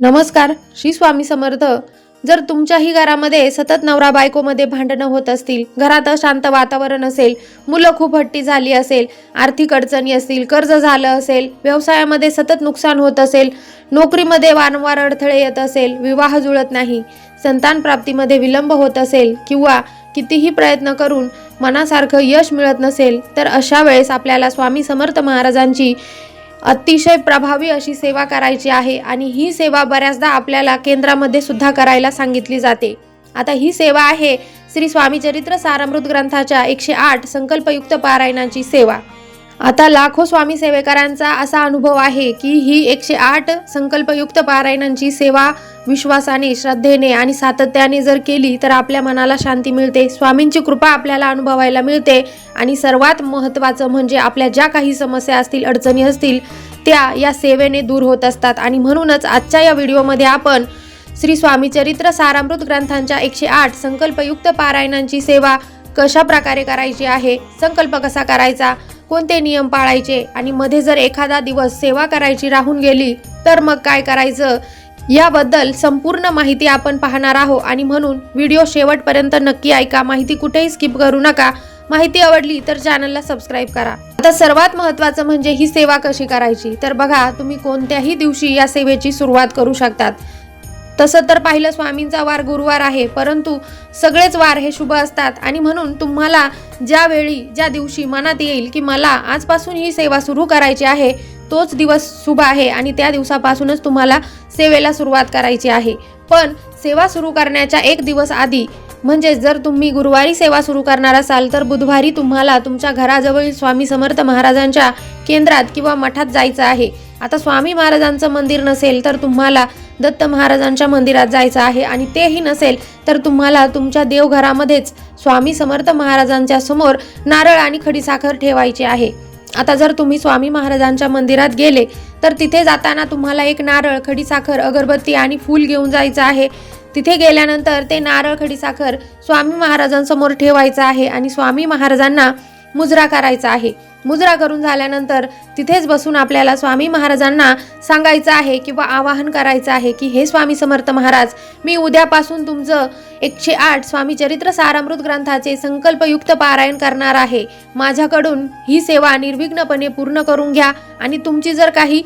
नमस्कार, श्री स्वामी समर्थ। जर तुमच्याही घरामध्ये सतत नवरा बायकोमध्ये भांडणं होत असतील, घरात अशांत वातावरण असेल, मुलं खूप हट्टी झाली असेल, आर्थिक अडचणी असतील, कर्ज झालं असेल, व्यवसायामध्ये सतत नुकसान होत असेल, नोकरीमध्ये वारंवार अडथळे येत असेल, विवाह जुळत नाही, संतान प्राप्तीमध्ये विलंब होत असेल किंवा कितीही प्रयत्न करून मनासारखं यश मिळत नसेल, तर अशा वेळेस आपल्याला स्वामी समर्थ महाराजांची अतिशय प्रभावी अशी सेवा करायची आहे आणि ही सेवा बऱ्याचदा आपल्याला केंद्रामध्ये सुद्धा करायला सांगितली जाते। आता ही सेवा आहे श्री स्वामी चरित्र सारामृत ग्रंथाच्या 108 संकल्पयुक्त पारायणाची सेवा। आता लाखो स्वामी सेवेकरांचा असा अनुभव आहे की ही 108 संकल्पयुक्त पारायणांची सेवा विश्वासाने, श्रद्धेने आणि सातत्याने जर केली तर आपल्या मनाला शांती मिळते, स्वामींची कृपा आपल्याला अनुभवायला मिळते आणि सर्वात महत्त्वाचं म्हणजे आपल्या ज्या काही समस्या असतील, अडचणी असतील, त्या या सेवेने दूर होत असतात। आणि म्हणूनच आजच्या या व्हिडिओमध्ये आपण श्री स्वामी चरित्र सारामृत ग्रंथांच्या 108 संकल्पयुक्त पारायणांची सेवा कशा प्रकारे करायची आहे, संकल्प कसा करायचा, कोणते नियम पाळायचे आणि मध्ये जर एखादा दिवस सेवा करायची राहून गेली तर मग काय करायचं, याबद्दल संपूर्ण माहिती आपण पाहणार आहोत। आणि म्हणून व्हिडिओ शेवटपर्यंत नक्की ऐका, माहिती कुठेही स्किप करू नका। माहिती आवडली तर चॅनलला सबस्क्राईब करा। आता सर्वात महत्त्वाचं म्हणजे ही सेवा कशी करायची, तर बघा, तुम्ही कोणत्याही दिवशी या सेवेची सुरुवात करू शकतात। तसं तर पाहिलं स्वामींचा वार गुरुवार आहे, परंतु सगळेच वार हे शुभ असतात आणि म्हणून तुम्हाला ज्या दिवशी मनात येईल की मला आजपासून ही सेवा सुरू करायची आहे, तोच दिवस शुभ आहे आणि त्या दिवसापासूनच तुम्हाला सेवेला सुरुवात करायची आहे। पण सेवा सुरू करण्याच्या एक दिवस आधी, म्हणजे जर तुम्ही गुरुवारी सेवा सुरू करणार असाल तर बुधवारी तुम्हाला तुमच्या घराजवळील स्वामी समर्थ महाराजांच्या केंद्रात किंवा मठात जायचं आहे। आता स्वामी महाराजांचं मंदिर नसेल तर तुम्हाला दत्त महाराजांच्या मंदिरात जायचं आहे आणि तेही नसेल तर तुम्हाला तुमच्या देवघरामध्येच स्वामी समर्थ महाराजांच्या समोर नारळ आणि खडीसाखर ठेवायची आहे। आता जर तुम्ही स्वामी महाराजांच्या मंदिरात गेले तर तिथे जाताना तुम्हाला एक नारळ, खडीसाखर, अगरबत्ती आणि फूल घेऊन जायचं आहे। तिथे गेल्यानंतर ते नारळ, खडीसाखर स्वामी महाराजांसमोर ठेवायचं आहे आणि स्वामी महाराजांना मुजरा करायचा आहे। मुजरा करून झाल्यानंतर तिथेच बसून आपल्याला स्वामी महाराजांना सांगायचं आहे किंवा आवाहन करायचं आहे की हे स्वामी समर्थ महाराज, मी उद्यापासून तुमचं 108 स्वामी चरित्र सारामृत ग्रंथाचे संकल्पयुक्त पारायण करणार आहे। माझ्याकडून ही सेवा निर्विघ्नपणे पूर्ण करून घ्या आणि तुमची जर काही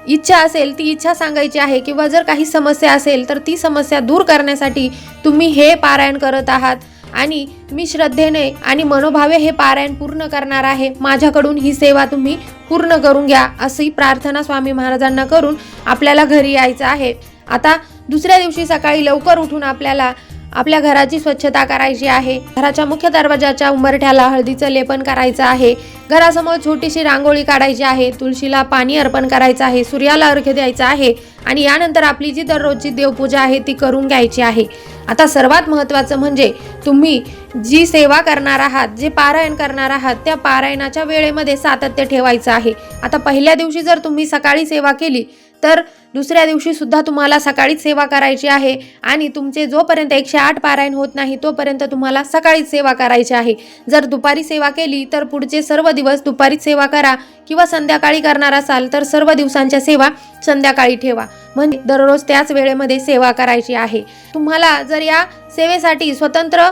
इच्छा असेल ती इच्छा सांगायची आहे किंवा जर काही समस्या असेल तर ती समस्या दूर करण्यासाठी तुम्ही हे पारायण करत आहात आणि मी श्रद्धेने आणि मनोभावे हे पारायण पूर्ण करणार आहे। माझ्याकडून ही सेवा तुम्ही पूर्ण करून घ्या, अशी प्रार्थना स्वामी महाराजांना करून आपल्याला घरी यायचं आहे। आता दुसऱ्या दिवशी सकाळी लवकर उठून आपल्याला आपल्या घराची स्वच्छता करायची आहे। घराच्या मुख्य दरवाजाच्या उंबरठ्याला हळदीचं लेपन करायचं आहे। घरासमोर छोटीशी रांगोळी काढायची आहे। तुळशीला पाणी अर्पण करायचं आहे। सूर्याला अर्घ्य द्यायचं आहे आणि यानंतर आपली जी दररोजची देवपूजा आहे ती करून घ्यायची आहे। आता सर्वात महत्त्वाचं म्हणजे तुम्ही जी सेवा करणार आहात, जे पारायण करणार आहात, त्या पारायणाच्या वेळेमध्ये सातत्य ठेवायचं आहे। आता पहिल्या दिवशी जर तुम्ही सकाळी सेवा केली तर दुसऱ्या दिवशी सुद्धा तुम्हाला सकाळीच सेवा करायची आहे आणि तुमचे जोपर्यंत 108 पारायण होत नाही तोपर्यंत तुम्हाला सकाळीच सेवा करायची आहे। जर दुपारी सेवा केली तर पुढचे सर्व दिवस दुपारीच सेवा करा किंवा संध्याकाळी करणार असाल तर सर्व दिवसांच्या सेवा संध्याकाळी ठेवा, म्हणजे दररोज त्याच वेळेमध्ये सेवा करायची आहे। तुम्हाला जर या सेवेसाठी स्वतंत्र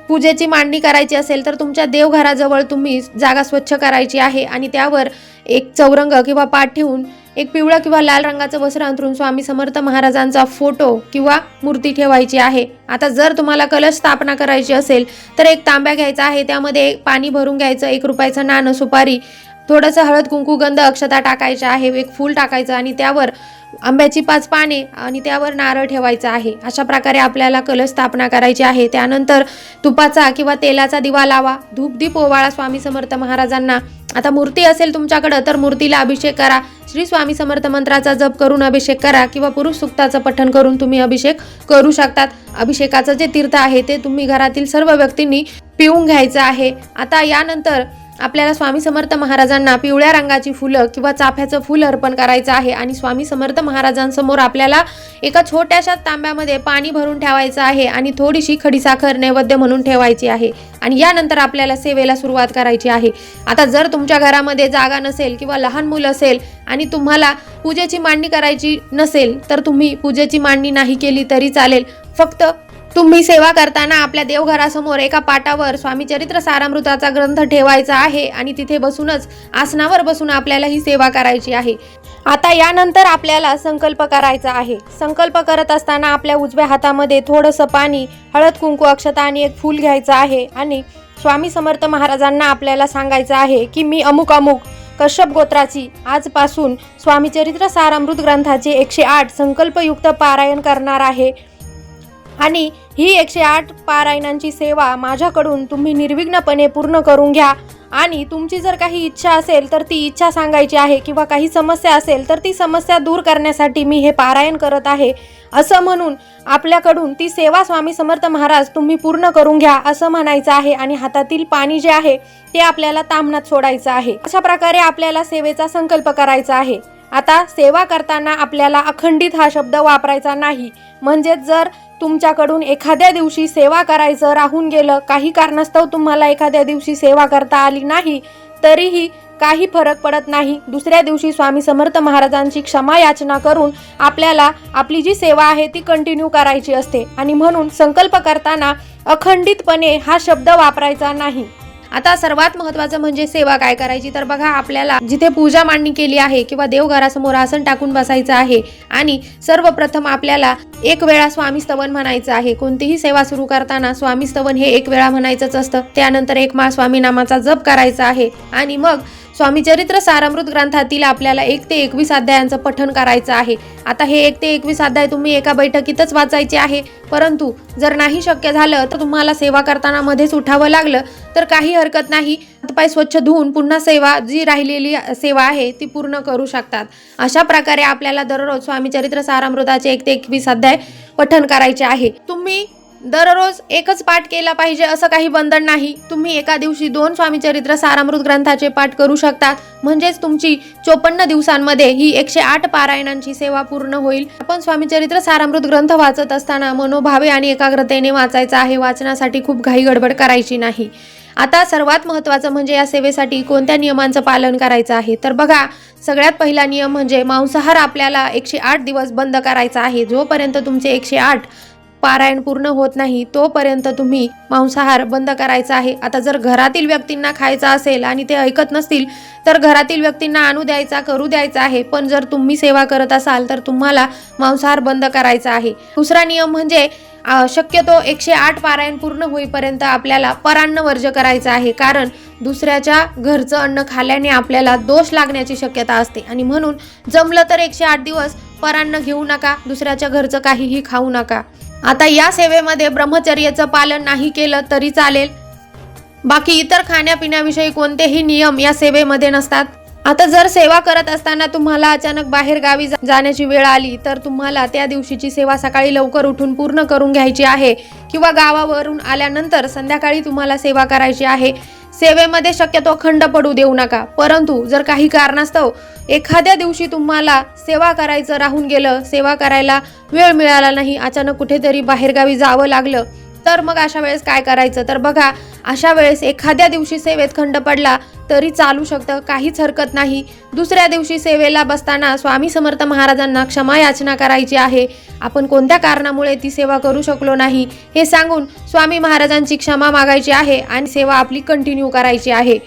पूजेची मांडणी करायची असेल तर तुमच्या देवघराजवळ तुम्ही जागा स्वच्छ करायची आहे आणि त्यावर एक चौरंग किंवा पाट ठेवून एक पिवळा किंवा लाल रंगाचं वस्त्र अंथरून स्वामी समर्थ महाराजांचा फोटो किंवा मूर्ती ठेवायची आहे। आता जर तुम्हाला कलश स्थापना करायची असेल तर एक तांब्या घ्यायचा आहे, त्यामध्ये पाणी भरून घ्यायचं, 1 रुपयाचं नाणं, सुपारी, थोडंसं हळद, कुंकू, गंध, अक्षता टाकायच्या आहे, एक फूल टाकायचं आणि त्यावर आंब्याची 5 पाने आणि त्यावर नारळ ठेवायचा आहे। अशा प्रकारे आपल्याला कलश स्थापना करायची आहे। त्यानंतर तुपाचा किंवा तेलाचा दिवा लावा, धूपदीप ओवाळा स्वामी समर्थ महाराजांना। आता मूर्ती असेल तुमच्याकडं तर मूर्तीला अभिषेक करा, श्री स्वामी समर्थ मंत्राचा जप करून अभिषेक करा किंवा पुरुष सूक्ताचं पठण करून तुम्ही अभिषेक करू शकतात। अभिषेकाचं जे तीर्थ आहे ते तुम्ही घरातील सर्व व्यक्तींनी पिऊन घ्यायचं आहे। आता यानंतर आपल्याला स्वामी समर्थ महाराजांना पिवळ्या रंगाची फुलं किंवा चाफ्याचं फुल अर्पण करायचं आहे आणि स्वामी समर्थ महाराजांसमोर आपल्याला एका छोट्याशा तांब्यामध्ये पाणी भरून ठेवायचं आहे आणि थोडीशी खडीसाखर नैवेद्य म्हणून ठेवायची आहे आणि यानंतर आपल्याला सेवेला सुरुवात करायची आहे। आता जर तुमच्या घरामध्ये जागा नसेल किंवा लहान मुलं असेल आणि तुम्हाला पूजेची मांडणी करायची नसेल तर तुम्ही पूजेची मांडणी नाही केली तरी चालेल। फक्त तुम्ही सेवा करताना आपल्या देवघरासमोर एका पाटावर स्वामी चरित्र सारामृताचा ग्रंथ ठेवायचा आहे आणि तिथे बसूनच आसनावर बसून आपल्याला ही सेवा करायची आहे। आता यानंतर आपल्याला संकल्प करायचा आहे। संकल्प करत असताना आपल्या उजव्या हातामध्ये थोडंसं पाणी, हळद, कुंकू, अक्षता आणि एक फूल घ्यायचं आहे आणि स्वामी समर्थ महाराजांना आपल्याला सांगायचं आहे की मी अमुक अमुक कश्यप गोत्राची आजपासून स्वामी चरित्र सारामृत ग्रंथाचे 108 संकल्पयुक्त पारायण करणार आहे आणि ही 108 पारायणांची सेवा माझ्याकडून तुम्ही निर्विघ्नपणे पूर्ण करून घ्या आणि तुमची जर काही इच्छा असेल तर ती इच्छा सांगायची आहे किंवा काही समस्या असेल तर ती समस्या दूर करण्यासाठी मी हे पारायण करत आहे असं म्हणून आपल्याकडून ती सेवा स्वामी समर्थ महाराज तुम्ही पूर्ण करून घ्या असं म्हणायचं आहे आणि हातातील पाणी जे आहे ते आपल्याला ताम्हणात सोडायचं आहे। अशा प्रकारे आपल्याला सेवेचा संकल्प करायचा आहे। आता सेवा करताना आपल्याला अखंडित हा शब्द वापरायचा नाही, म्हणजे जर तुमच्याकडून एखाद्या दिवशी सेवा करायचं राहून गेलं, काही कारणास्तव तुम्हाला एखाद्या दिवशी सेवा करता आली नाही तरीही काही फरक पडत नाही। दुसऱ्या दिवशी स्वामी समर्थ महाराजांची क्षमा याचना करून आपल्याला आपली जी सेवा आहे ती कंटिन्यू करायची असते आणि म्हणून संकल्प करताना अखंडितपणे हा शब्द वापरायचा नाही। आता सर्वात महत्त्वाचं म्हणजे सेवा काय करायची तर बघा, आपल्याला जिथे पूजा मांडणी केली आहे किंवा देवघरासमोर आसन टाकून बसायचं आहे आणि सर्वप्रथम आपल्याला एक वेळा स्वामी स्तवन म्हणायचं आहे। कोणतीही सेवा सुरू करताना स्वामी स्तवन हे एक वेळा म्हणायचंच असतं। त्यानंतर एक माळ स्वामी नामाचा जप करायचा आहे आणि मग स्वामी चरित्र सारामृत ग्रंथातील आपल्याला 1 ते 21 अध्यायांचं पठण करायचं आहे। आता हे 1 ते 21 अध्याय तुम्ही एका बैठकीतच वाचायचे आहे, परंतु जर नाही शक्य झालं तर तुम्हाला सेवा करताना मध्येच उठावं लागलं तर काही हरकत नाही। हातपाय स्वच्छ धुवून पुन्हा सेवा जी राहिलेली सेवा आहे ती पूर्ण करू शकतात। अशा प्रकारे आपल्याला दररोज स्वामी चरित्र सारामृताचे 1 ते 21 अध्याय पठण करायचे आहे। तुम्ही दररोज एकच पाठ केला पाहिजे असं काही बंधन नाही। तुम्ही एका दिवशी 2 स्वामी चरित्र सारामृत ग्रंथाचे पाठ करू शकता, म्हणजेच तुमची 54 दिवसांमध्ये ही 108 पारायणांची सेवा पूर्ण होईल। आपण स्वामी चरित्र सारामृत ग्रंथ वाचत असताना मनोभावे आणि एकाग्रतेने वाचायचा आहे। वाचनासाठी खूप घाई गडबड करायची नाही। आता सर्वात महत्त्वाचं म्हणजे या सेवेसाठी कोणत्या नियमांचं पालन करायचं आहे तर बघा, सगळ्यात पहिला नियम म्हणजे मांसाहार आपल्याला 108 दिवस बंद करायचा आहे। जोपर्यंत तुमचे 108 पारायण पूर्ण होत नाही तोपर्यंत तुम्ही मांसाहार बंद करायचा आहे। आता जर घरातील व्यक्तींना खायचा असेल आणि ते ऐकत नसतील तर घरातील व्यक्तींना आणू द्यायचा, करू द्यायचा आहे, पण जर तुम्ही सेवा करत असाल तर तुम्हाला मांसाहार बंद करायचा आहे। दुसरा नियम म्हणजे शक्यतो 108 पारायण पूर्ण होईपर्यंत आपल्याला परान्न वर्ज्य करायचं आहे, कारण दुसऱ्याच्या घरचं अन्न खाल्ल्याने आपल्याला दोष लागण्याची शक्यता असते आणि म्हणून जमलं तर 108 दिवस परान्न घेऊ नका, दुसऱ्याच्या घरचं काहीही खाऊ नका। आता या सेवेमध्ये ब्रह्मचर्याचं पालन नाही केलं तरी चालेल, बाकी इतर खाण्यापिण्याविषयी कोणतेही नियम या सेवेमध्ये नसतात। आता जर सेवा करत असताना तुम्हाला अचानक बाहेर गावी जाण्याची वेळ आली तर तुम्हाला त्या दिवशीची सेवा सकाळी लवकर उठून पूर्ण करून घ्यायची आहे किंवा गावावरून आल्यानंतर संध्याकाळी तुम्हाला सेवा करायची आहे। सेवेमध्ये शक्यतो खंड पडू देऊ नका, परंतु जर काही कारणास्तव एखाद्या दिवशी तुम्हाला सेवा करायचं राहून गेलं, सेवा करायला वेळ मिळाला नाही, अचानक कुठेतरी बाहेरगावी जावं लागलं तर मग अशा वेळेस काय करायचं तर बघा, अशा वेळेस एखाद्या दिवशी सेवेत खंड पडला तरी चालू शकतं, काहीच हरकत नाही। दुसऱ्या दिवशी सेवेला बसताना स्वामी समर्थ महाराजांना क्षमा याचना करायची आहे। आपण कोणत्या कारणामुळे ती सेवा करू शकलो नाही हे सांगून स्वामी महाराजांची क्षमा मागायची आहे आणि सेवा आपली कंटिन्यू करायची आहे।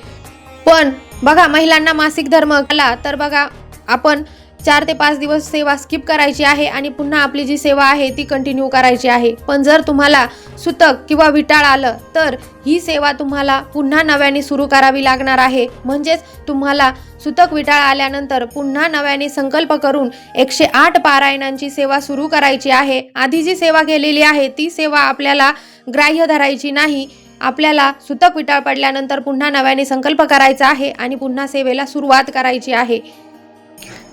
पण बघा, महिलांना मासिक धर्म आला तर बघा, आपण 4 ते 5 दिवस सेवा स्किप करायची आहे आणि पुन्हा आपली जी सेवा आहे ती कंटिन्यू करायची आहे। पण जर तुम्हाला सुतक किंवा विटाळ आलं तर ही सेवा तुम्हाला पुन्हा नव्याने सुरू करावी लागणार आहे। म्हणजेच तुम्हाला सुतक विटाळ आल्यानंतर पुन्हा नव्याने संकल्प करून 108 पारायणांची सेवा सुरू करायची आहे। आधी जी सेवा केलेली आहे ती सेवा आपल्याला ग्राह्य धरायची नाही। आपल्याला सुतक विटाळ पडल्यानंतर पुन्हा नव्याने संकल्प करायचा आहे आणि पुन्हा सेवेला सुरुवात करायची आहे।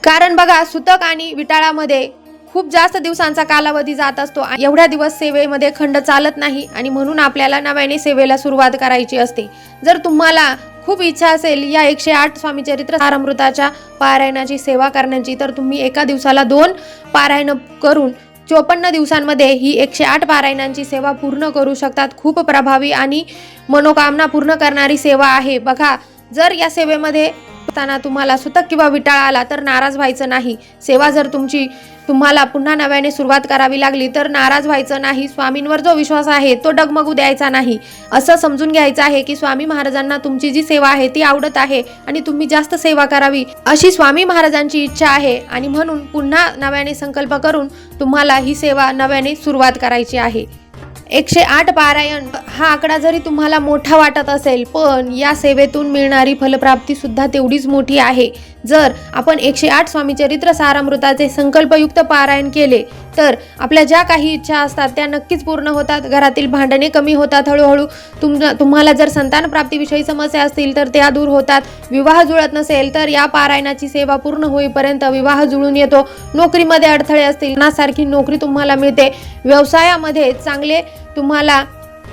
कारण बघा, सुतक आणि विटाळामध्ये खूप जास्त दिवसांचा कालावधी जात असतो, एवढ्या दिवस सेवेमध्ये खंड चालत नाही आणि म्हणून आपल्याला नव्याने सेवेला सुरुवात करायची असते। जर तुम्हाला खूप इच्छा असेल या 108 स्वामी चरित्र सारामृताच्या पारायणाची सेवा करण्याची, तर तुम्ही एका दिवसाला 2 पारायण करून 54 दिवसांमध्ये ही 108 पारायणांची सेवा पूर्ण करू शकतात. खूप प्रभावी आणि मनोकामना पूर्ण करणारी सेवा आहे. बघा, जर या सेवेमध्ये तुम्हाला सुतक किंवा विटाळ आला तर नाराज व्हायचं नाही. सेवा जर तुम्हाला पुन्हा नव्याने सुरुवात करावी लागली तर नाराज व्हायचं नाही. स्वामींवर जो विश्वास आहे तो डगमगू द्यायचा नाही. असं समजून घ्यायचं आहे की स्वामी महाराजांना तुमची जी सेवा आहे ती आवडत आहे आणि तुम्ही जास्त सेवा करावी अशी स्वामी महाराजांची इच्छा आहे, आणि म्हणून पुन्हा नव्याने संकल्प करून तुम्हाला ही सेवा नव्याने सुरुवात करायची आहे. 108 पारायण हा आकडा जरी तुम्हाला मोठा वाटत असेल, पण या सेवेतून मिळणारी फलप्राप्ती सुद्धा तेवढीच मोठी आहे. जर आपण 108 स्वामी चरित्र सारामृताचे संकल्पयुक्त पारायण केले तर आपल्या ज्या काही इच्छा असतात त्या नक्कीच पूर्ण होतात. घरातील भांडणे कमी होतात. हळूहळू तुम्हाला जर संतान प्राप्तीविषयी समस्या असतील तर त्या दूर होतात. विवाह जुळत नसेल तर या पारायणाची सेवा पूर्ण होईपर्यंत विवाह जुळून येतो. नोकरीमध्ये अडथळे असतील ना सारखी नोकरी तुम्हाला मिळते. व्यवसायामध्ये चांगले तुम्हाला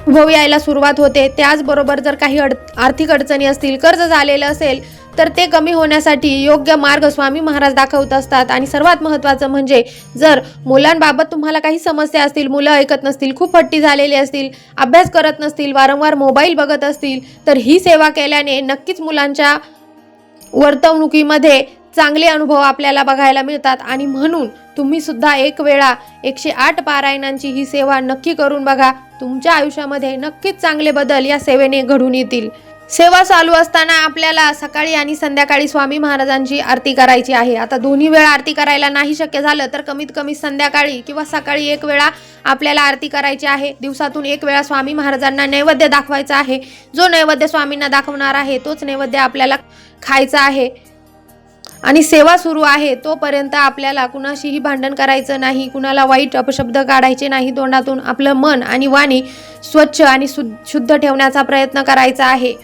अनुभव यायला सुरुवात होते. त्याचबरोबर जर काही आर्थिक अडचणी असतील, कर्ज झालेलं असेल तर ते कमी होण्यासाठी योग्य मार्ग स्वामी महाराज दाखवत असतात. आणि सर्वात महत्त्वाचं म्हणजे जर मुलांबाबत तुम्हाला काही समस्या असतील, मुलं ऐकत नसतील, खूप हट्टी झालेली असतील, अभ्यास करत नसतील, वारंवार मोबाईल बघत असतील, तर ही सेवा केल्याने नक्कीच मुलांच्या वर्तवणुकीमध्ये चांगले अनुभव आपल्याला बघायला मिळतात. आणि म्हणून तुम्ही सुद्धा एक वेळा 108 पारायणांची ही सेवा नक्की करून बघा. तुमच्या आयुष्यामध्ये नक्कीच चांगले बदल या सेवेने घडून येतील. सेवा चालू असताना आपल्याला सकाळी आणि संध्याकाळी स्वामी महाराजांची आरती करायची आहे. आता दोन्ही वेळा आरती करायला नाही शक्य झालं तर कमीत कमी संध्याकाळी किंवा सकाळी एक वेळा आपल्याला आरती करायची आहे. दिवसातून एक वेळा स्वामी महाराजांना नैवेद्य दाखवायचा आहे. जो नैवेद्य स्वामींना दाखवणार आहे तोच नैवेद्य आपल्याला खायचा आहे. आणि सेवा सुरू आहे तोपर्यंत आपल्याला कुणाशीही भांडण करायचं नाही, कुणाला वाईट अपशब्द काढायचे नाही तोंडातून. आपलं मन आणि वाणी स्वच्छ आणि शुद्ध ठेवण्याचा प्रयत्न करायचा आहे.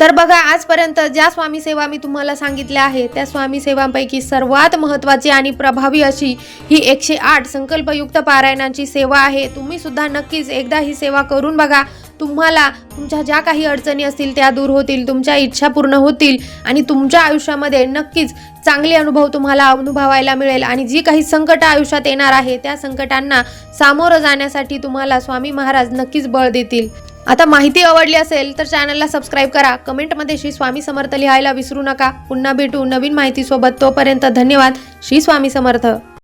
तर बघा, आजपर्यंत ज्या स्वामी सेवा मी तुम्हाला सांगितल्या आहे त्या स्वामी सेवांपैकी सर्वात महत्त्वाची आणि प्रभावी अशी ही 108 संकल्पयुक्त पारायणांची सेवा आहे. तुम्ही सुद्धा नक्कीच एकदा ही सेवा करून बघा. तुम्हाला तुमच्या ज्या काही अडचणी असतील त्या दूर होतील, तुमच्या इच्छा पूर्ण होतील आणि तुमच्या आयुष्यामध्ये नक्कीच चांगले अनुभव तुम्हाला अनुभवायला मिळेल. आणि जी काही संकट आयुष्यात येणार आहे त्या संकटांना सामोरं जाण्यासाठी तुम्हाला स्वामी महाराज नक्कीच बळ देतील. आता माहिती आवडली असेल तर चॅनलला सबस्क्राईब करा. कमेंटमध्ये श्री स्वामी समर्थ लिहायला विसरू नका. पुन्हा भेटू नवीन माहितीसोबत. तोपर्यंत धन्यवाद. श्री स्वामी समर्थ.